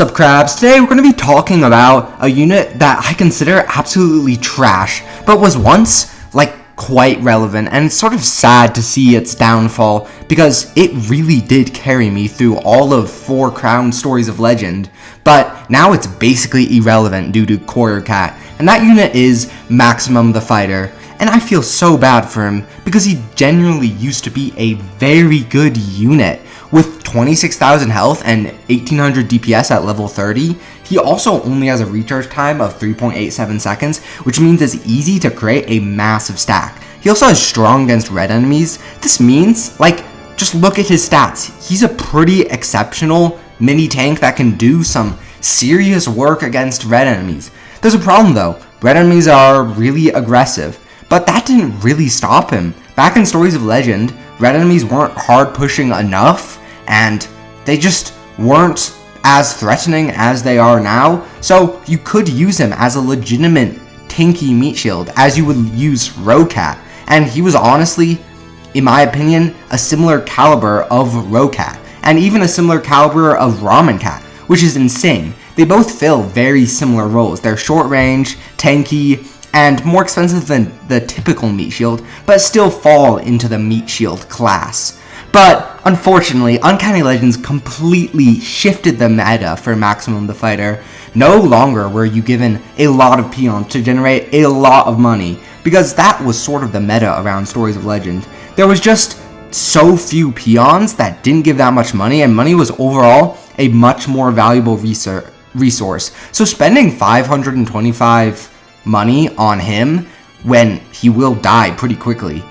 What's up, crabs? Today we're going to be talking about a unit that I consider absolutely trash, but was once, quite relevant, and it's sort of sad to see its downfall, because it really did carry me through all of 4 Crown Stories of Legend, but now it's basically irrelevant due to Courier Cat, and that unit is Maximum the Fighter, and I feel so bad for him, because he genuinely used to be a very good unit. With 26,000 health and 1800 DPS at level 30, he also only has a recharge time of 3.87 seconds, which means it's easy to create a massive stack. He also has strong against red enemies. This means, just look at his stats. He's a pretty exceptional mini tank that can do some serious work against red enemies. There's a problem though. Red enemies are really aggressive, but that didn't really stop him. Back in Stories of Legend, red enemies weren't hard pushing enough, and they just weren't as threatening as they are now, so you could use him as a legitimate tanky meat shield, as you would use Rocat, and he was honestly, in my opinion, a similar caliber of Rocat, and even a similar caliber of Ramen Cat, which is insane. They both fill very similar roles. They're short range, tanky, and more expensive than the typical meat shield, but still fall into the meat shield class. But unfortunately, Uncanny Legends completely shifted the meta for Maximum the Fighter. No longer were you given a lot of peons to generate a lot of money, because that was sort of the meta around Stories of Legend. There was just so few peons that didn't give that much money, and money was overall a much more valuable resource. So spending 525 money on him when he will die pretty quickly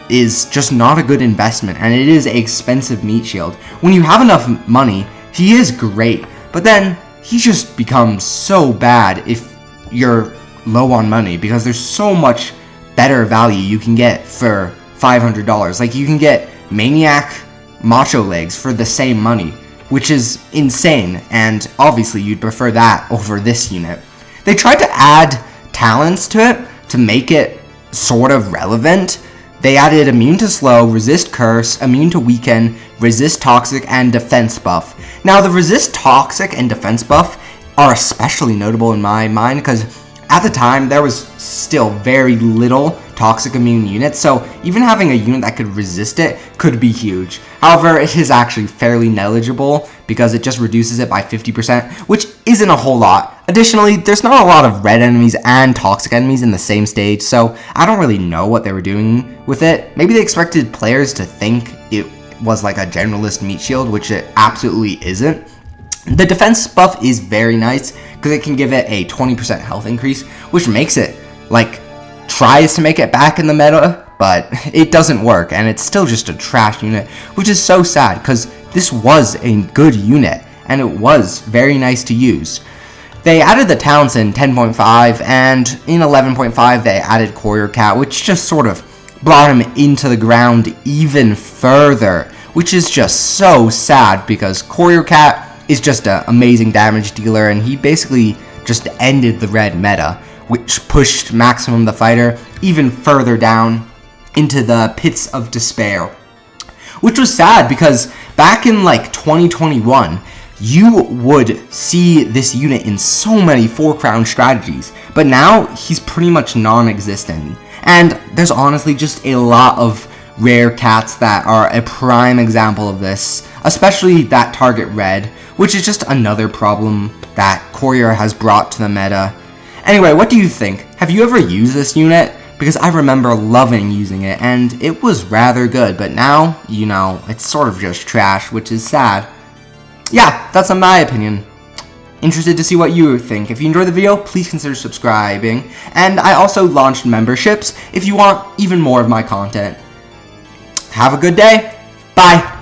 is just not a good investment, and it is an expensive meat shield. When you have enough money, he is great, but then he just becomes so bad if you're low on money, because there's so much better value you can get for $500. Like, you can get Maniac Macho Legs for the same money, which is insane, and obviously you'd prefer that over this unit. They tried to add talents to it to make it sort of relevant. They added Immune to Slow, Resist Curse, Immune to Weaken, Resist Toxic, and Defense buff. Now, the Resist Toxic and Defense buff are especially notable in my mind, because at the time there was still very little toxic immune units, so even having a unit that could resist it could be huge. However, it is actually fairly negligible, because it just reduces it by 50%, which isn't a whole lot. Additionally, there's not a lot of red enemies and toxic enemies in the same stage, so I don't really know what they were doing with it. Maybe they expected players to think it was like a generalist meat shield, which it absolutely isn't. The defense buff is very nice, because it can give it a 20% health increase, which makes it, tries to make it back in the meta, but it doesn't work, and it's still just a trash unit, which is so sad, because this was a good unit, and it was very nice to use. They added the talents in 10.5, and in 11.5 they added Courier Cat, which just sort of brought him into the ground even further, which is just so sad, because Courier Cat is just an amazing damage dealer, and he basically just ended the red meta, which pushed Maximum the Fighter even further down into the pits of despair. Which was sad, because back in 2021, you would see this unit in so many 4 Crown strategies, but now he's pretty much non-existent. And there's honestly just a lot of rare cats that are a prime example of this, especially that target red, which is just another problem that Courier has brought to the meta. Anyway, what do you think? Have you ever used this unit? Because I remember loving using it, and it was rather good, but now, it's sort of just trash, which is sad. Yeah, that's my opinion. Interested to see what you think. If you enjoyed the video, please consider subscribing, and I also launched memberships if you want even more of my content. Have a good day. Bye.